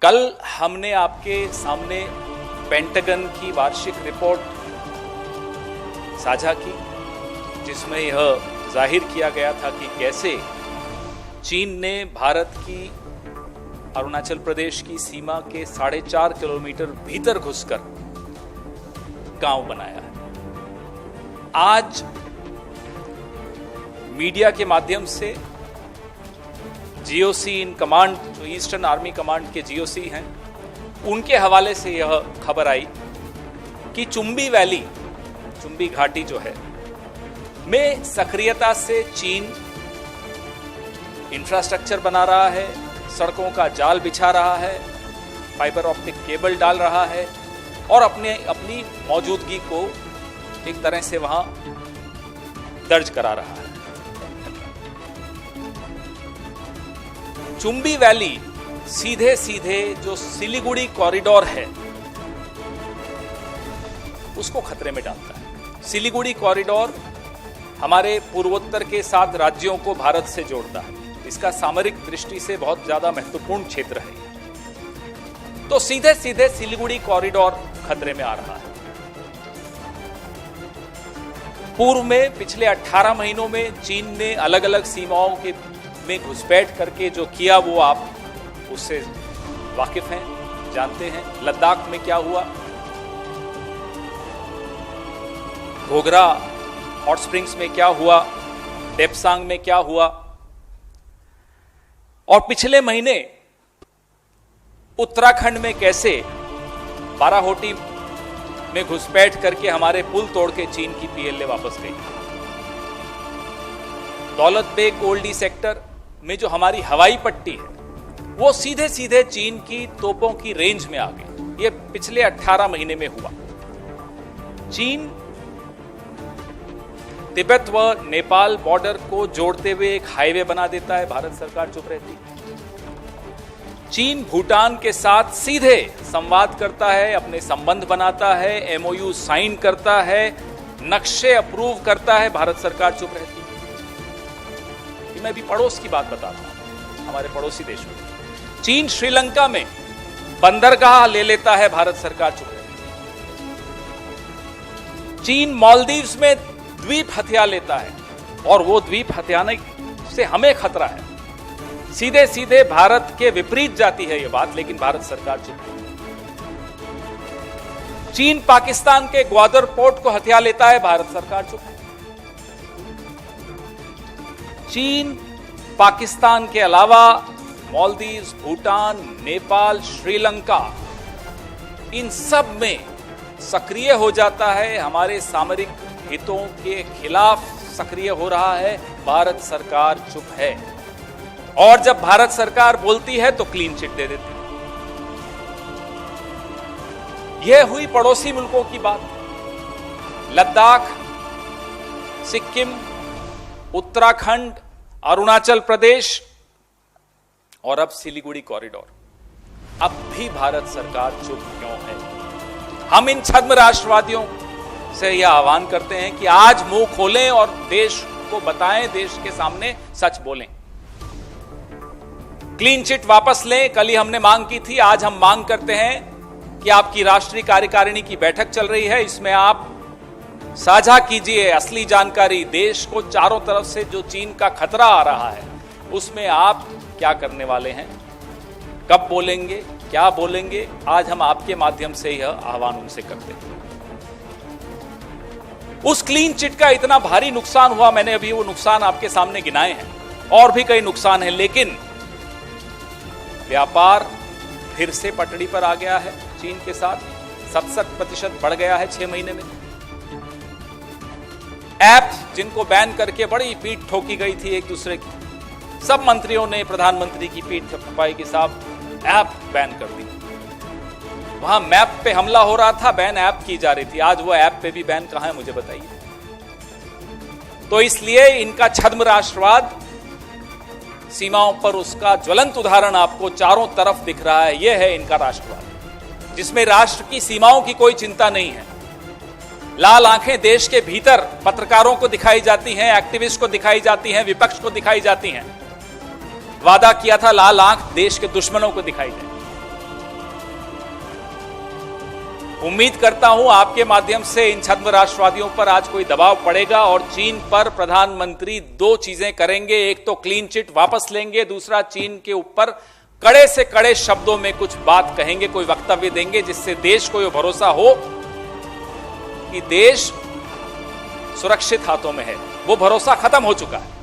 कल हमने आपके सामने पेंटागन की वार्षिक रिपोर्ट साझा की, जिसमें यह जाहिर किया गया था कि कैसे चीन ने भारत की अरुणाचल प्रदेश की सीमा के 4.5 किलोमीटर भीतर घुसकर गांव बनाया है। आज मीडिया के माध्यम से जीओसी इन कमांड, जो ईस्टर्न आर्मी कमांड के जीओसी हैं, उनके हवाले से यह खबर आई कि चुंबी वैली, चुंबी घाटी जो है, में सक्रियता से चीन इंफ्रास्ट्रक्चर बना रहा है, सड़कों का जाल बिछा रहा है, फाइबर ऑप्टिक केबल डाल रहा है और अपनी मौजूदगी को एक तरह से वहां दर्ज करा रहा है। चुंबी वैली सीधे सीधे जो सिलीगुड़ी कॉरिडोर है उसको खतरे में डालता है। सिलीगुड़ी कॉरिडोर हमारे पूर्वोत्तर के 7 राज्यों को भारत से जोड़ता है। इसका सामरिक दृष्टि से बहुत ज्यादा महत्वपूर्ण क्षेत्र है। तो सीधे सीधे सिलीगुड़ी कॉरिडोर खतरे में आ रहा है। पूर्व में पिछले 18 महीनों में चीन ने अलग अलग सीमाओं के में घुसपैठ करके जो किया वो आप उससे वाकिफ हैं, जानते हैं। लद्दाख में क्या हुआ, घोघरा हॉट स्प्रिंग्स में क्या हुआ, डेप्सांग में क्या हुआ, और पिछले महीने उत्तराखंड में कैसे बाराहोटी में घुसपैठ करके हमारे पुल तोड़ के चीन की पीएलए वापस गई। दौलत बेग ओल्डी सेक्टर में जो हमारी हवाई पट्टी है वो सीधे सीधे चीन की तोपों की रेंज में आ गई। ये पिछले 18 महीने में हुआ। चीन तिब्बत व नेपाल बॉर्डर को जोड़ते हुए एक हाईवे बना देता है, भारत सरकार चुप रहती है। चीन भूटान के साथ सीधे संवाद करता है, अपने संबंध बनाता है, एमओयू साइन करता है, नक्शे अप्रूव करता है, भारत सरकार चुप रहती है। मैं भी पड़ोस की बात बताता हूं, हमारे पड़ोसी देश में चीन श्रीलंका में बंदरगाह ले लेता है, भारत सरकार चुप रहती है। चीन मालदीव्स में द्वीप हथिया लेता है और वो द्वीप हथियाने से हमें खतरा है। सीधे सीधे भारत के विपरीत जाती है ये बात, लेकिन भारत सरकार चुप है। चीन पाकिस्तान के ग्वादर पोर्ट को हथिया लेता है, भारत सरकार चुप है। चीन पाकिस्तान के अलावा मालदीव्स, भूटान, नेपाल, श्रीलंका, इन सब में सक्रिय हो जाता है, हमारे सामरिक हितों के खिलाफ सक्रिय हो रहा है। भारत सरकार चुप है और जब भारत सरकार बोलती है तो क्लीन चिट दे देती है। यह हुई पड़ोसी मुल्कों की बात। लद्दाख, सिक्किम, उत्तराखंड, अरुणाचल प्रदेश और अब सिलीगुड़ी कॉरिडोर। अब भी भारत सरकार चुप क्यों है? हम इन छद्म राष्ट्रवादियों से यह आह्वान करते हैं कि आज मुंह खोलें और देश को बताएं, देश के सामने सच बोलें। क्लीन चिट वापस लें। कल ही हमने मांग की थी, आज हम मांग करते हैं कि आपकी राष्ट्रीय कार्यकारिणी की बैठक चल रही है, इसमें आप साझा कीजिए असली जानकारी। देश को चारों तरफ से जो चीन का खतरा आ रहा है उसमें आप क्या करने वाले हैं, कब बोलेंगे, क्या बोलेंगे? आज हम आपके माध्यम से यह आह्वान उनसे करते हैं। उस क्लीन चिट का इतना भारी नुकसान हुआ, मैंने अभी वो नुकसान आपके सामने गिनाए हैं, और भी कई नुकसान हैं, लेकिन व्यापार फिर से पटड़ी पर आ गया है चीन के साथ। 70% बढ़ गया है 6 महीने में। ऐप जिनको बैन करके बड़ी पीठ ठोकी गई थी एक दूसरे की, सब मंत्रियों ने प्रधानमंत्री की पीठ थपथपाई कि साहब ऐप बैन कर दी। वहां मैप पे हमला हो रहा था, बैन ऐप की जा रही थी। आज वो ऐप पे भी बैन कहां है, मुझे बताइए। तो इसलिए इनका छद्म राष्ट्रवाद, सीमाओं पर उसका ज्वलंत उदाहरण आपको चारों तरफ दिख रहा है। यह है इनका राष्ट्रवाद, जिसमें राष्ट्र की सीमाओं की कोई चिंता नहीं है। लाल आंखें देश के भीतर पत्रकारों को दिखाई जाती हैं, एक्टिविस्ट को दिखाई जाती हैं, विपक्ष को दिखाई जाती हैं। वादा किया था लाल आंख देश के दुश्मनों को दिखाई जाए। उम्मीद करता हूं आपके माध्यम से इन छद्म राष्ट्रवादियों पर आज कोई दबाव पड़ेगा और चीन पर प्रधानमंत्री दो चीजें करेंगे। एक तो क्लीन चिट वापस लेंगे, दूसरा चीन के ऊपर कड़े से कड़े शब्दों में कुछ बात कहेंगे, कोई वक्तव्य देंगे, जिससे देश को यह भरोसा हो कि देश सुरक्षित हाथों में है। वो भरोसा खत्म हो चुका है।